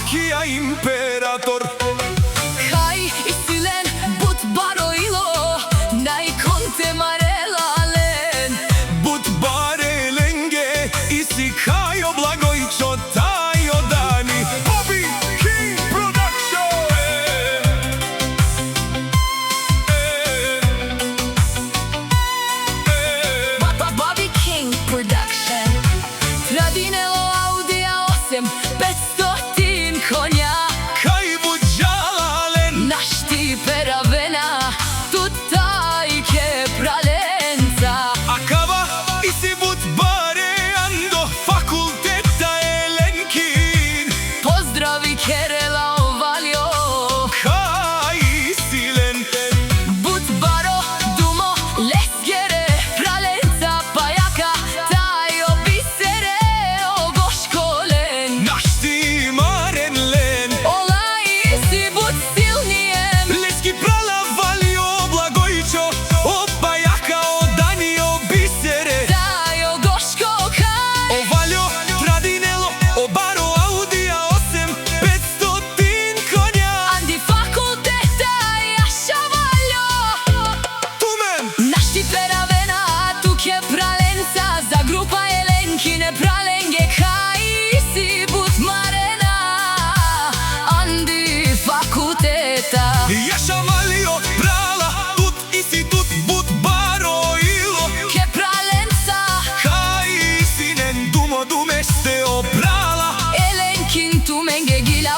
Valkia imperator. Kaj isilen but baro ilo nai konte marelalen. But barelenge isi kajo blagoičo tajo dani. Bobby King Production. Bobby King Production. Tradinelo Audi A8 500 konja. Kaj buđalen. Naš ti peravena tutaj ke pralenca. A kava isi but bare ando fakulteta Elenkin. Pozdravi Kerela Ovalio. Kaj isilen. But baro dumo lesgere pralenca pajaka tajo bisere ogoškolen. Naš ti marenlen. Olaj isi but silnijem. Leski prala valio blagoičo oba jaka odanio bisere. Tajo goško kaj. Ovalio tradinelo obaro Audi A8 500 konja. Andi fakulteta jaša valjo. Tumen. Naš ti peravena tu ke pralenca. Za grupa Elenkine pralenge kaj si but marena. Andi fakulteta. Jaša valio prala tut isi tut but baro ilo. Ke pralenca. Kaj isinen dumo dumeste oprala. Elenkin tu menge gila